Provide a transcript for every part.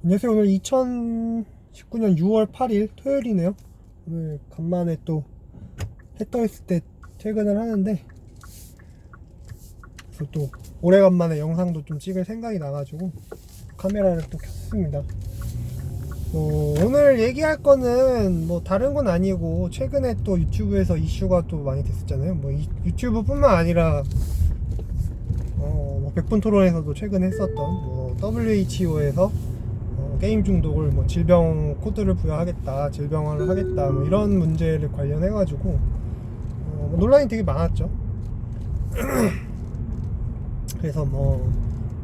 안녕하세요. 오늘 2019년 6월 8일 토요일이네요. 오늘 간만에 또 해 떠 있을 때 퇴근을 하는데, 그래서 또 오래간만에 영상도 좀 찍을 생각이 나가지고 카메라를 또 켰습니다. 오늘 얘기할 거는 뭐 다른 건 아니고, 최근에 또 유튜브에서 이슈가 또 많이 됐었잖아요. 뭐 유튜브 뿐만 아니라 뭐 백분 토론에서도 최근에 했었던 뭐 WHO에서 게임 중독을 뭐 질병 코드를 부여하겠다, 질병화를 하겠다, 뭐 이런 문제를 관련해 가지고 논란이 되게 많았죠. 그래서 뭐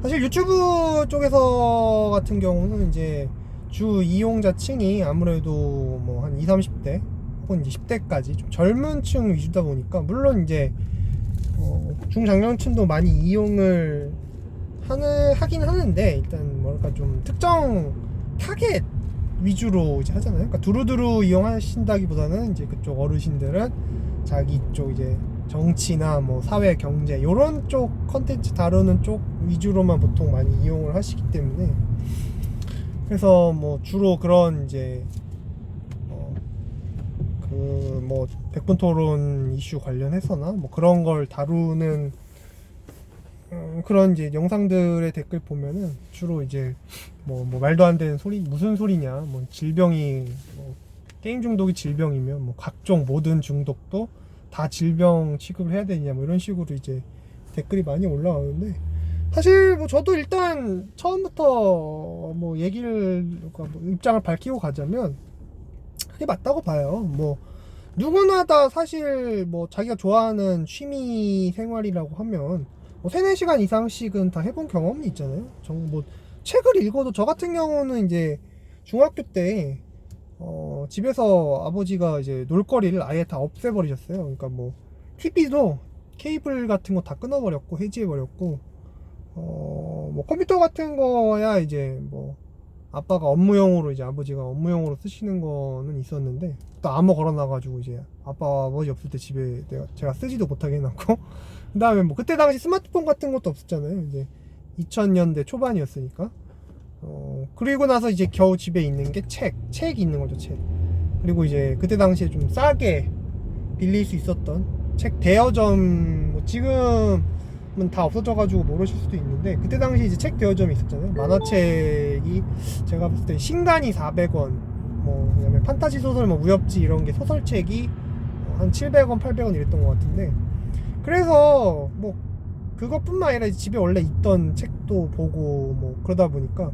사실 유튜브 쪽에서 같은 경우는 이제 주 이용자층이 아무래도 뭐 한 20, 30대 혹은 이제 10대까지 좀 젊은 층 위주다 보니까, 물론 이제 중장년층도 많이 이용을 하긴 하는데, 일단 뭐랄까 좀 특정 타겟 위주로 이제 하잖아요. 그러니까 두루두루 이용하신다기보다는 이제 그쪽 어르신들은 자기 쪽 이제 정치나 뭐 사회 경제 요런 쪽 컨텐츠 다루는 쪽 위주로만 보통 많이 이용을 하시기 때문에, 그래서 뭐 주로 그런 이제 그 뭐 백분 토론 이슈 관련해서나 뭐 그런 걸 다루는 그런 이제 영상들의 댓글 보면은 주로 이제 뭐 말도 안 되는 소리, 무슨 소리냐, 뭐 질병이 게임 중독이 질병이면 뭐 각종 모든 중독도 다 질병 취급을 해야 되냐, 뭐 이런 식으로 이제 댓글이 많이 올라오는데, 사실 뭐 저도 일단 처음부터 뭐 얘기를 뭐 입장을 밝히고 가자면 그게 맞다고 봐요. 뭐 누구나 다 사실 뭐 자기가 좋아하는 취미 생활이라고 하면 뭐 3, 4시간 이상씩은 다 해본 경험이 있잖아요. 뭐 책을 읽어도, 저 같은 경우는 이제 중학교 때 집에서 아버지가 이제 놀거리를 아예 다 없애버리셨어요. 그러니까 뭐 TV도 케이블 같은 거 다 끊어버렸고 해지해버렸고, 뭐 컴퓨터 같은 거야 이제 뭐 아빠가 업무용으로, 이제 아버지가 업무용으로 쓰시는 거는 있었는데 또 암호 걸어놔가지고 이제 아버지 없을 때 집에 제가 쓰지도 못하게 해놨고 그 다음에 뭐 그때 당시 스마트폰 같은 것도 없었잖아요. 이제 2000년대 초반이었으니까. 그리고 나서 이제 겨우 집에 있는 게 책이 있는 거죠. 책. 그리고 이제 그때 당시에 좀 싸게 빌릴 수 있었던 책 대여점, 뭐 지금은 다 없어져가지고 모르실 수도 있는데, 그때 당시 이제 책 대여점이 있었잖아요. 만화책이 제가 봤을 때 신간이 400원, 뭐 그다음에 판타지 소설, 뭐 무협지 이런 게 소설책이 한 700원, 800원 이랬던 것 같은데, 그래서 뭐 그것뿐만 아니라 집에 원래 있던 책도 보고 뭐 그러다 보니까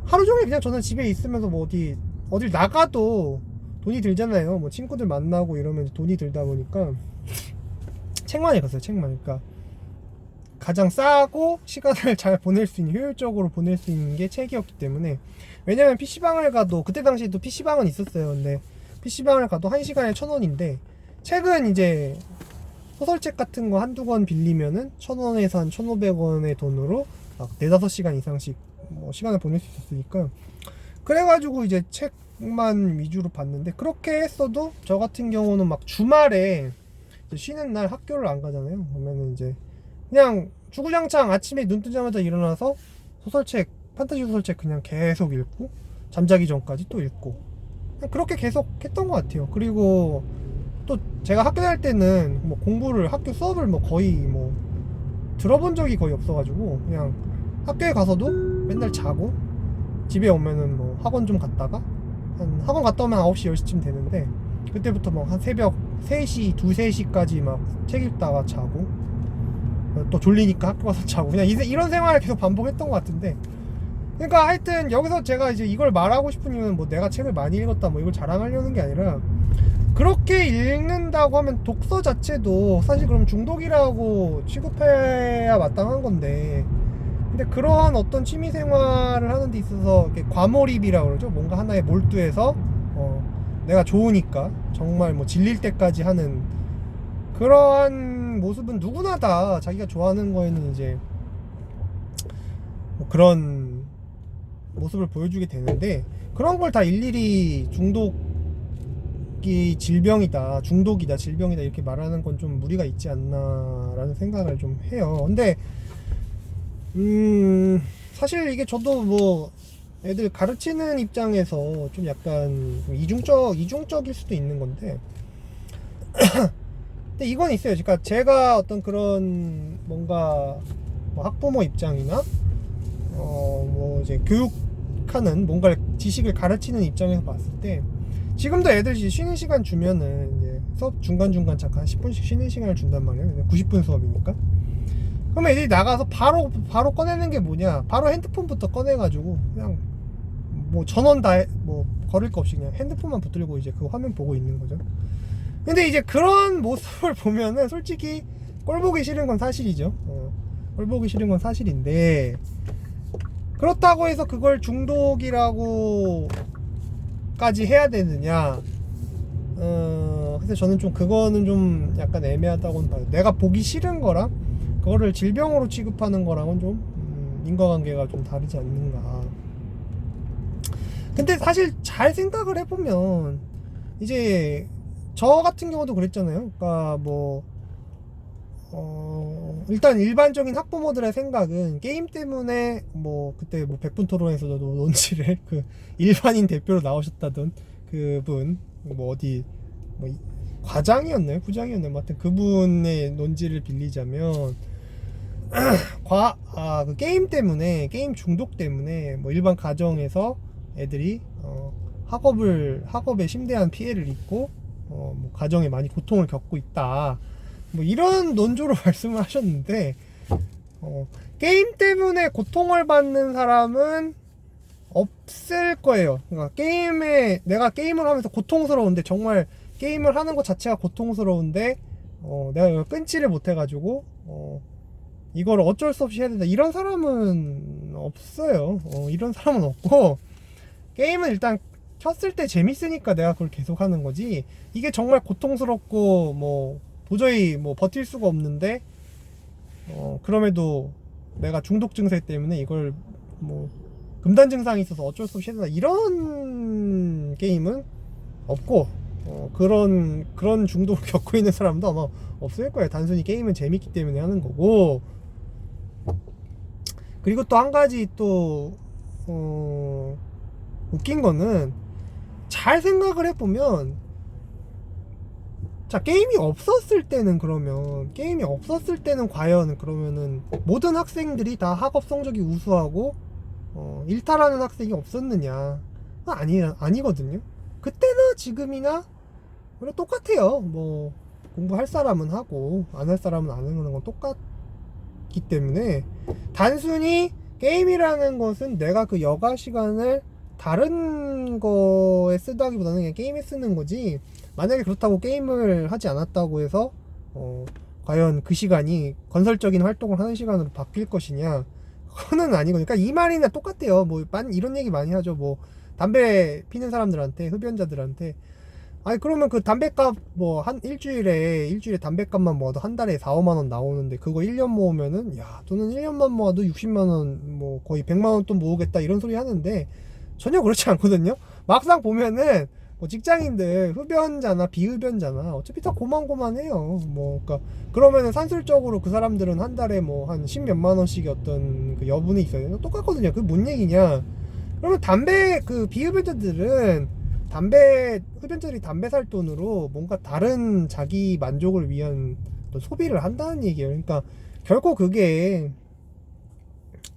하루 종일 그냥 저는 집에 있으면서 뭐 어딜 나가도 돈이 들잖아요. 뭐 친구들 만나고 이러면 돈이 들다 보니까 책만 읽었어요. 책만. 그러니까 가장 싸고 시간을 잘 보낼 수 있는, 효율적으로 보낼 수 있는 게 책이었기 때문에. 왜냐면 PC방을 가도, 그때 당시에도 PC방은 있었어요. 근데 PC방을 가도 1시간에 1,000원인데, 책은 이제 소설책 같은 거 한두 권 빌리면은 1,000원에서 한 1,500원의 돈으로 막 4, 5시간 이상씩 뭐 시간을 보낼 수 있었으니까, 그래가지고 이제 책만 위주로 봤는데, 그렇게 했어도 저 같은 경우는 막 주말에 쉬는 날 학교를 안 가잖아요. 그러면은 이제 그냥 주구장창 아침에 눈 뜨자마자 일어나서 소설책, 판타지 소설책 그냥 계속 읽고, 잠자기 전까지 또 읽고, 그렇게 계속 했던 것 같아요. 그리고 또 제가 학교 다닐 때는 뭐 학교 수업을 뭐 거의 뭐 들어본 적이 거의 없어가지고, 그냥 학교에 가서도 맨날 자고 집에 오면은 뭐 학원 좀 갔다가, 학원 갔다 오면 9시, 10시쯤 되는데, 그때부터 뭐 한 새벽 3시, 2, 3시까지 막 책 읽다가 자고, 또 졸리니까 학교 가서 자고, 그냥 이런 생활을 계속 반복했던 것 같은데, 그러니까 하여튼 여기서 제가 이제 이걸 말하고 싶은 이유는 뭐 내가 책을 많이 읽었다 뭐 이걸 자랑하려는 게 아니라, 그렇게 읽는다고 하면 독서 자체도 사실 그럼 중독이라고 취급해야 마땅한 건데, 근데 그러한 어떤 취미 생활을 하는 데 있어서 이렇게 과몰입이라고 그러죠. 뭔가 하나에 몰두해서 내가 좋으니까 정말 뭐 질릴 때까지 하는 그러한 모습은 누구나 다 자기가 좋아하는 거에는 이제 뭐 그런 모습을 보여주게 되는데, 그런 걸 다 일일이 중독이다, 질병이다 이렇게 말하는 건 좀 무리가 있지 않나라는 생각을 좀 해요. 근데 사실 이게 저도 뭐 애들 가르치는 입장에서 좀 약간 좀 이중적일 수도 있는 건데, 근데 이건 있어요. 그러니까 제가 어떤 그런 뭔가 뭐 학부모 입장이나 뭐 이제 교육하는 뭔가 지식을 가르치는 입장에서 봤을 때, 지금도 애들 쉬는 시간 주면은 이제 수업 중간중간 잠깐 10분씩 쉬는 시간을 준단 말이에요. 90분 수업이니까. 그러면 애들이 나가서 바로 꺼내는 게 뭐냐? 바로 핸드폰부터 꺼내가지고 그냥 뭐 전원 다 뭐 걸을 거 없이 그냥 핸드폰만 붙들고 이제 그 화면 보고 있는 거죠. 근데 이제 그런 모습을 보면은 솔직히 꼴 보기 싫은 건 사실이죠. 꼴 보기 싫은 건 사실인데, 그렇다고 해서 그걸 중독이라고까지 해야 되느냐? 그래서 저는 좀 그거는 좀 약간 애매하다고는 봐요. 내가 보기 싫은 거랑 그거를 질병으로 취급하는 거랑은 좀 인과관계가 좀 다르지 않는가. 근데 사실 잘 생각을 해보면 이제 저 같은 경우도 그랬잖아요. 그러니까 뭐 일단 일반적인 학부모들의 생각은 게임 때문에 뭐 그때 뭐 백분 토론에서도 논지를 그 일반인 대표로 나오셨다던 그분 뭐 어디 뭐 과장이었나요? 부장이었나요? 뭐 하여튼 그분의 논지를 빌리자면 그 게임 때문에 게임 중독 때문에 뭐 일반 가정에서 애들이 학업에 심대한 피해를 입고 뭐 가정에 많이 고통을 겪고 있다. 뭐 이런 논조로 말씀을 하셨는데, 게임 때문에 고통을 받는 사람은 없을 거예요. 그러니까 내가 게임을 하면서 고통스러운데, 정말 게임을 하는 것 자체가 고통스러운데 내가 이걸 끊지를 못해가지고 이걸 어쩔 수 없이 해야 된다, 이런 사람은 없어요. 이런 사람은 없고, 게임은 일단 켰을 때 재밌으니까 내가 그걸 계속 하는 거지, 이게 정말 고통스럽고 뭐 도저히 뭐 버틸 수가 없는데 그럼에도 내가 중독 증세 때문에 이걸 뭐 금단 증상이 있어서 어쩔 수 없이 해야 된다, 이런 게임은 없고, 그런 중독을 겪고 있는 사람도 아마 없을 거예요. 단순히 게임은 재밌기 때문에 하는 거고. 그리고 또 한 가지 또 웃긴 거는, 잘 생각을 해보면, 자, 게임이 없었을 때는 과연 그러면은 모든 학생들이 다 학업 성적이 우수하고 일탈하는 학생이 없었느냐? 아니거든요. 그때나 지금이나 그래 똑같아요. 뭐 공부할 사람은 하고 안 할 사람은 안 하는 건 똑같기 때문에, 단순히 게임이라는 것은 내가 그 여가 시간을 다른 거에 쓰다기보다는 그냥 게임에 쓰는 거지, 만약에 그렇다고 게임을 하지 않았다고 해서 과연 그 시간이 건설적인 활동을 하는 시간으로 바뀔 것이냐, 그거는 아니거든요. 그러니까 이 말이나 똑같아요. 뭐 이런 얘기 많이 하죠. 뭐 담배 피는 사람들한테, 흡연자들한테, 아니 그러면 그 담배값 뭐 한 일주일에 담배값만 모아도 한 달에 4, 5만 원 나오는데, 그거 1년 모으면은, 야, 저는 1년만 모아도 60만 원, 뭐 거의 100만 원 또 모으겠다, 이런 소리 하는데 전혀 그렇지 않거든요. 막상 보면은 뭐 직장인들, 흡연자나 비흡연자나 어차피 다 고만고만해요. 뭐 그러니까 그러면은 산술적으로 그 사람들은 한 달에 뭐 한 10몇만 원씩 어떤 그 여분이 있어요. 똑같거든요. 그게 뭔 얘기냐? 그러면 그 비흡연자들은 흡연자들이 담배 살 돈으로 뭔가 다른 자기 만족을 위한 또 소비를 한다는 얘기예요. 그러니까 결코 그게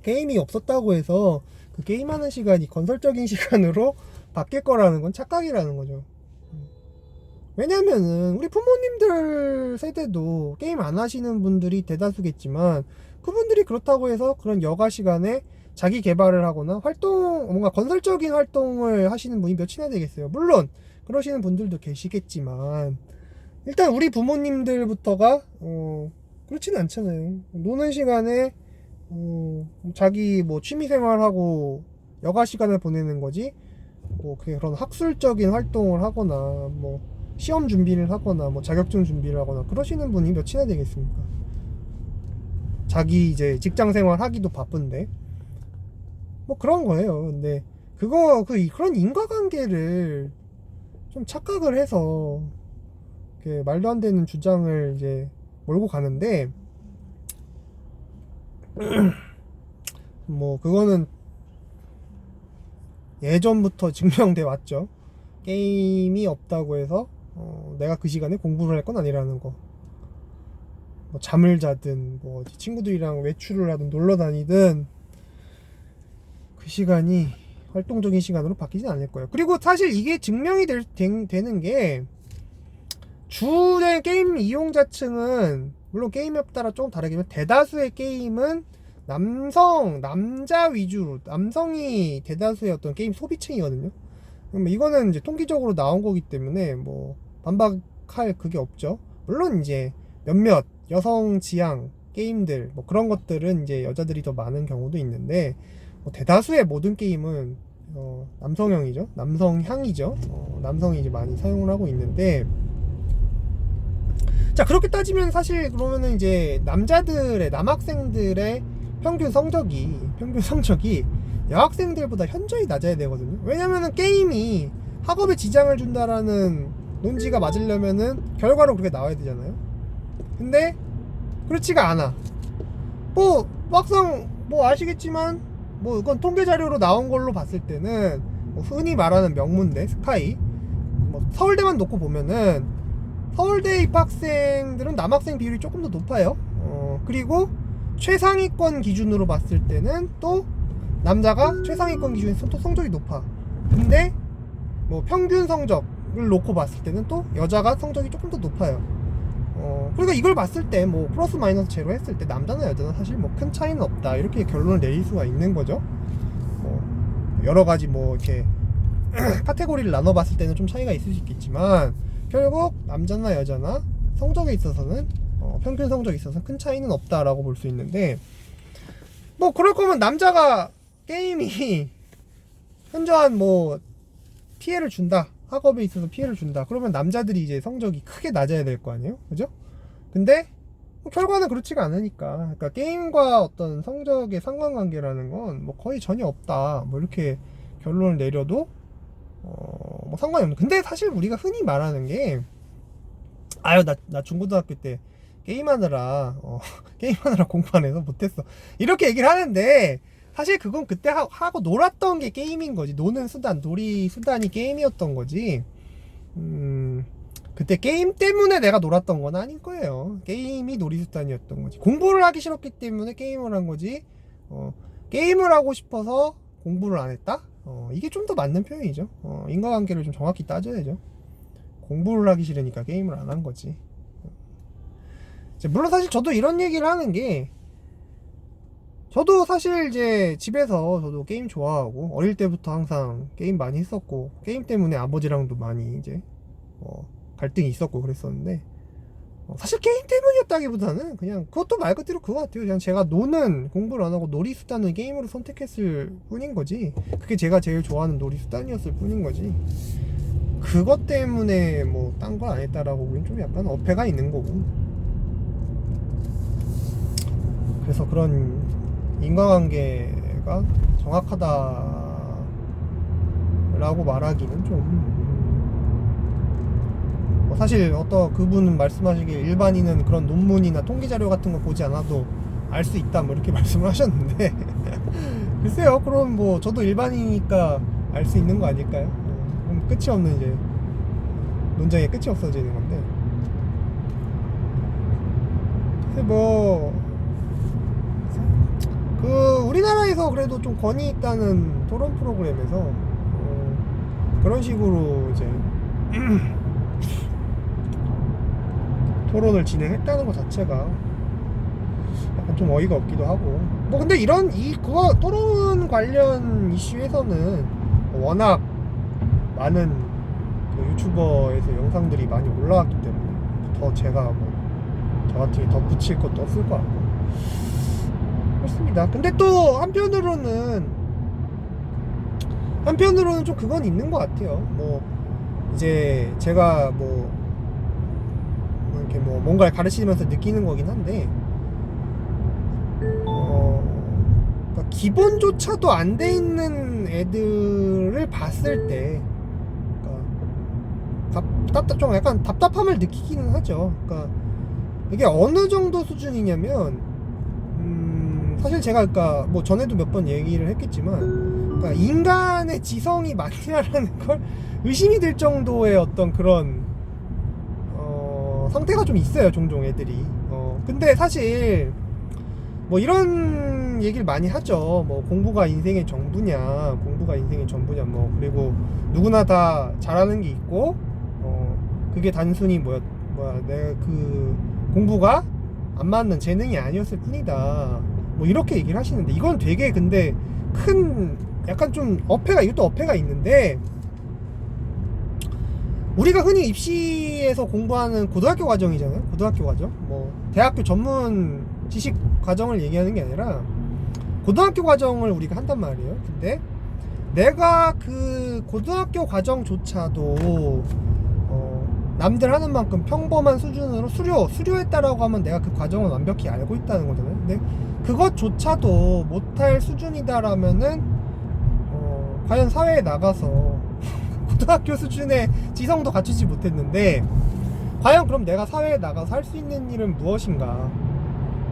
게임이 없었다고 해서 그 게임하는 시간이 건설적인 시간으로 바뀔 거라는 건 착각이라는 거죠. 왜냐면은 우리 부모님들 세대도 게임 안 하시는 분들이 대다수겠지만, 그분들이 그렇다고 해서 그런 여가 시간에 자기 개발을 하거나 뭔가 건설적인 활동을 하시는 분이 몇이나 되겠어요. 물론 그러시는 분들도 계시겠지만, 일단 우리 부모님들부터가 그렇진 않잖아요. 노는 시간에 자기 뭐 취미 생활하고 여가 시간을 보내는 거지, 뭐 그런 학술적인 활동을 하거나 뭐 시험 준비를 하거나 뭐 자격증 준비를 하거나 그러시는 분이 몇이나 되겠습니까? 자기 이제 직장 생활 하기도 바쁜데 뭐 그런 거예요. 근데 그런 인과관계를 좀 착각을 해서 말도 안 되는 주장을 이제 몰고 가는데, 뭐 그거는 예전부터 증명돼 왔죠. 게임이 없다고 해서 내가 그 시간에 공부를 할 건 아니라는 거. 뭐 잠을 자든 뭐 친구들이랑 외출을 하든 놀러 다니든 그 시간이 활동적인 시간으로 바뀌진 않을 거예요. 그리고 사실 이게 증명이 되는 게 주된 게임 이용자층은 물론 게임에 따라 조금 다르겠지만 대다수의 게임은 남자 위주로 남성이 대다수의 어떤 게임 소비층이거든요. 이거는 이제 통계적으로 나온 거기 때문에 뭐 반박할 그게 없죠. 물론 이제 몇몇 여성 지향 게임들 뭐 그런 것들은 이제 여자들이 더 많은 경우도 있는데 뭐 대다수의 모든 게임은 남성형이죠. 남성향이죠. 남성이 이제 많이 사용을 하고 있는데 자 그렇게 따지면 사실 그러면은 이제 남학생들의 평균 성적이 여학생들보다 현저히 낮아야 되거든요. 왜냐면은 게임이 학업에 지장을 준다라는 논지가 맞으려면은 결과로 그렇게 나와야 되잖아요. 근데 그렇지가 않아. 뭐 막상 뭐 아시겠지만 뭐 이건 통계 자료로 나온 걸로 봤을 때는 뭐 흔히 말하는 명문대 스카이 뭐 서울대만 놓고 보면은 서울대 입학생들은 남학생 비율이 조금 더 높아요. 그리고 최상위권 기준으로 봤을 때는 또 남자가 최상위권 기준에서 또 성적이 높아. 근데 뭐 평균 성적을 놓고 봤을 때는 또 여자가 성적이 조금 더 높아요. 그러니까 이걸 봤을 때 뭐 플러스 마이너스 제로 했을 때 남자나 여자나 사실 뭐 큰 차이는 없다 이렇게 결론을 내릴 수가 있는 거죠. 여러 가지 뭐 이렇게 카테고리를 나눠봤을 때는 좀 차이가 있을 수 있겠지만 결국 남자나 여자나 성적에 있어서는 평균 성적에 있어서 큰 차이는 없다라고 볼 수 있는데 뭐 그럴 거면 남자가 게임이 현저한 뭐 피해를 준다 학업에 있어서 피해를 준다 그러면 남자들이 이제 성적이 크게 낮아야 될 거 아니에요, 그죠? 근데 뭐 결과는 그렇지가 않으니까 그러니까 게임과 어떤 성적의 상관관계라는 건 뭐 거의 전혀 없다 뭐 이렇게 결론을 내려도 뭐 상관이 없는. 근데 사실 우리가 흔히 말하는 게 아유 나 중고등학교 때 게임하느라 공부 안 해서 못했어 이렇게 얘기를 하는데 사실 그건 그때 하고 놀았던 게 게임인 거지. 노는 수단, 놀이 수단이 게임이었던 거지. 그때 게임 때문에 내가 놀았던 건 아닐 거예요. 게임이 놀이 수단이었던 거지. 공부를 하기 싫었기 때문에 게임을 한 거지. 게임을 하고 싶어서 공부를 안 했다? 이게 좀 더 맞는 표현이죠. 인과관계를 좀 정확히 따져야죠. 공부를 하기 싫으니까 게임을 안 한 거지. 물론 사실 저도 이런 얘기를 하는 게 저도 사실 이제 집에서 저도 게임 좋아하고 어릴 때부터 항상 게임 많이 했었고 게임 때문에 아버지랑도 많이 이제 갈등이 있었고 그랬었는데 사실 게임 때문이었다기보다는 그냥 그것도 말 그대로 그거 같아요. 그냥 제가 노는 공부를 안 하고 놀이 수단을 게임으로 선택했을 뿐인 거지. 그게 제가 제일 좋아하는 놀이 수단이었을 뿐인 거지. 그것 때문에 뭐 딴 걸 안 했다라고 보기엔 좀 약간 어폐가 있는 거고. 그래서 그런 인과관계가 정확하다라고 말하기는 좀 사실 어떤 그분은 말씀하시기에 일반인은 그런 논문이나 통계 자료 같은 거 보지 않아도 알 수 있다 뭐 이렇게 말씀을 하셨는데 글쎄요. 그럼 뭐 저도 일반인이니까 알 수 있는 거 아닐까요? 그럼 끝이 없는 이제 논쟁의 끝이 없어지는 건데 뭐 우리나라에서 그래도 좀 권위 있다는 토론 프로그램에서 그런 식으로 이제 토론을 진행했다는 것 자체가 약간 좀 어이가 없기도 하고 뭐 근데 그거 토론 관련 이슈에서는 워낙 많은 그 유튜버에서 영상들이 많이 올라왔기 때문에 더 제가 뭐 저 같은 게 더 붙일 것도 없을 것 같고 그렇습니다. 근데 또 한편으로는 좀 그건 있는 것 같아요. 뭐 이제 제가 뭐 이렇게 뭐 뭔가를 가르치면서 느끼는 거긴 한데 그러니까 기본조차도 안 돼 있는 애들을 봤을 때 그러니까 좀 약간 답답함을 느끼기는 하죠. 그러니까 이게 어느 정도 수준이냐면 사실 제가 그러니까 뭐 전에도 몇 번 얘기를 했겠지만 그러니까 인간의 지성이 맞냐라는 걸 의심이 들 정도의 어떤 그런 상태가 좀 있어요, 종종 애들이. 근데 사실 뭐 이런 얘기를 많이 하죠. 뭐 공부가 인생의 전부냐, 뭐 그리고 누구나 다 잘하는 게 있고, 그게 단순히 뭐야 내 그 공부가 안 맞는 재능이 아니었을 뿐이다. 뭐 이렇게 얘기를 하시는데 이건 되게 근데 큰 약간 좀 이것도 어폐가 있는데, 우리가 흔히 입시에서 공부하는 고등학교 과정이잖아요. 고등학교 과정. 뭐 대학교 전문 지식 과정을 얘기하는 게 아니라 고등학교 과정을 우리가 한단 말이에요. 근데 내가 그 고등학교 과정조차도 남들 하는 만큼 평범한 수준으로 수료했다라고 하면 내가 그 과정을 완벽히 알고 있다는 거잖아요. 근데 그것조차도 못할 수준이다라면은 과연 사회에 나가서 고등학교 수준의 지성도 갖추지 못했는데 과연 그럼 내가 사회에 나가서 할 수 있는 일은 무엇인가?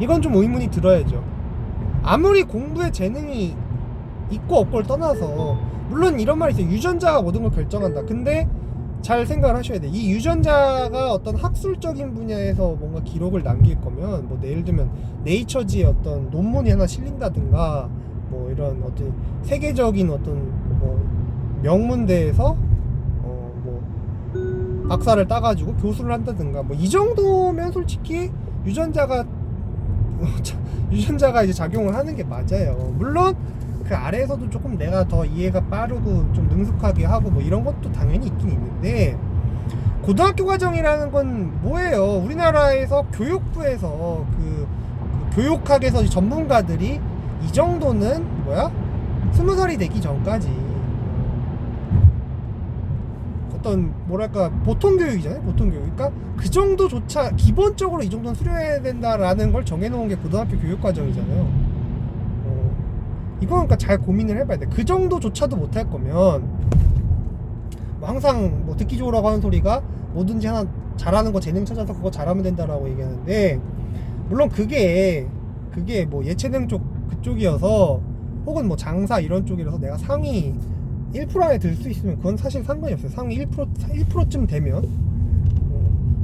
이건 좀 의문이 들어야죠. 아무리 공부에 재능이 있고 없고를 떠나서, 물론 이런 말이 있어요. 유전자가 모든 걸 결정한다. 근데 잘 생각을 하셔야 돼. 이 유전자가 어떤 학술적인 분야에서 뭔가 기록을 남길 거면, 뭐 예를 들면 네이처지에 어떤 논문이 하나 실린다든가, 뭐 이런 어떤 세계적인 어떤 뭐 명문대에서 뭐 박사를 따가지고 교수를 한다든가, 뭐 이 정도면 솔직히 유전자가 이제 작용을 하는 게 맞아요. 물론 그 아래에서도 조금 내가 더 이해가 빠르고 좀 능숙하게 하고 뭐 이런 것도 당연히 있긴 있는데, 고등학교 과정이라는 건 뭐예요? 우리나라에서 교육부에서 그 교육학에서 전문가들이 이 정도는 20살이 되기 전까지 어떤 뭐랄까 보통 교육이잖아요. 보통 교육. 그러니까 그 정도조차 기본적으로 이 정도는 수료해야 된다라는 걸 정해놓은 게 고등학교 교육 과정이잖아요. 이거 그러니까 잘 고민을 해봐야 돼. 그 정도조차도 못할 거면 뭐 항상 뭐 듣기 좋으라고 하는 소리가 뭐든지 하나 잘하는 거 재능 찾아서 그거 잘하면 된다라고 얘기하는데, 물론 그게 뭐 예체능 쪽 그쪽이어서 혹은 뭐 장사 이런 쪽이라서 내가 상위 1% 안에 들 수 있으면 그건 사실 상관이 없어요. 상위 1%쯤 되면.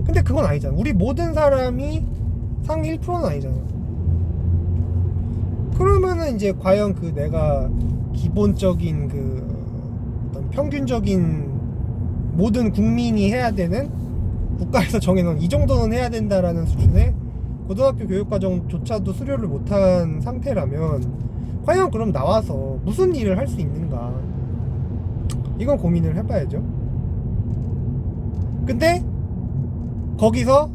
근데 그건 아니잖아. 우리 모든 사람이 상위 1%는 아니잖아. 그러면은 이제 과연 그 내가 기본적인 그 어떤 평균적인 모든 국민이 해야 되는, 국가에서 정해놓은 이 정도는 해야 된다라는 수준의 고등학교 교육과정조차도 수료를 못한 상태라면 과연 그럼 나와서 무슨 일을 할 수 있는가? 이건 고민을 해봐야죠. 근데 거기서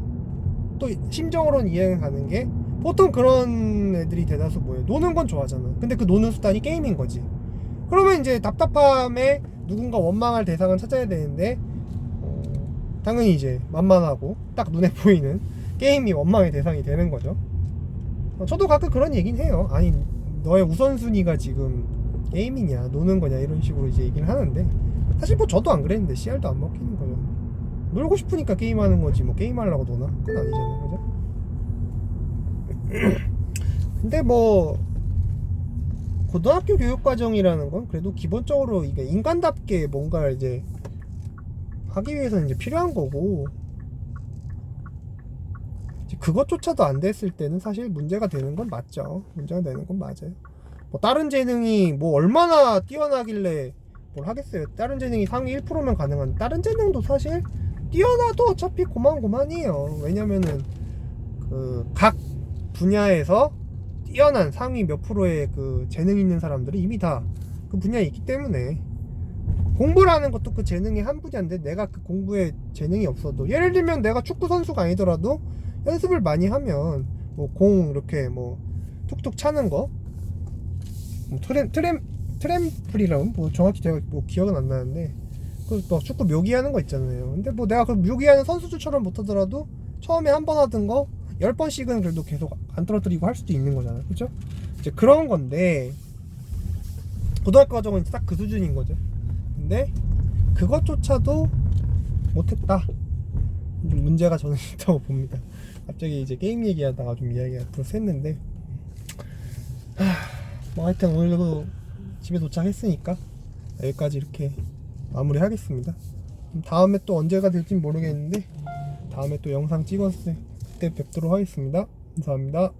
또 심정으로는 이해가 가는 게, 보통 그런 애들이 대다수 뭐예요? 노는 건 좋아하잖아. 근데 그 노는 수단이 게임인 거지. 그러면 이제 답답함에 누군가 원망할 대상을 찾아야 되는데 당연히 이제 만만하고 딱 눈에 보이는 게임이 원망의 대상이 되는 거죠. 저도 가끔 그런 얘기는 해요. 아니 너의 우선순위가 지금 게임이냐 노는 거냐 이런 식으로 이제 얘기를 하는데, 사실 뭐 저도 안 그랬는데 씨알도 안 먹히는 거죠. 놀고 싶으니까 게임하는 거지 뭐 게임하려고 노나? 그건 아니잖아요. 그죠? 근데 뭐 고등학교 교육과정이라는 건 그래도 기본적으로 이게 인간답게 뭔가를 이제 하기 위해서는 이제 필요한 거고, 이제 그것조차도 안 됐을 때는 사실 문제가 되는 건 맞죠. 문제가 되는 건 맞아요. 뭐 다른 재능이 뭐 얼마나 뛰어나길래 뭘 하겠어요. 다른 재능이 상위 1%면 가능한, 다른 재능도 사실 뛰어나도 어차피 고만고만이에요. 왜냐면은 그 각 분야에서 뛰어난 상위 몇 프로의 그 재능 있는 사람들이 이미 다 그 분야에 있기 때문에, 공부라는 것도 그 재능의 한 분야인데 내가 그 공부에 재능이 없어도, 예를 들면 내가 축구 선수가 아니더라도 연습을 많이 하면 뭐 공 이렇게 뭐 툭툭 차는 거, 뭐 트램플이라고 뭐 정확히 제가 뭐 기억은 안 나는데 그 또 축구 묘기하는 거 있잖아요. 근데 뭐 내가 그 묘기하는 선수들처럼 못하더라도 처음에 한 번 하던 거 10번씩은 그래도 계속 안 떨어뜨리고 할 수도 있는 거잖아요. 그죠? 이제 그런 건데 고등학교 과정은 딱 그 수준인 거죠. 근데 그것조차도 못했다. 좀 문제가 저는 있다고 봅니다. 갑자기 이제 게임 얘기하다가 좀 이야기가 앞으로 샜는데, 뭐 하여튼 오늘도 집에 도착했으니까 여기까지 이렇게 마무리하겠습니다. 다음에 또 언제가 될진 모르겠는데 다음에 또 영상 찍었을 때 뵙도록 하겠습니다. 감사합니다.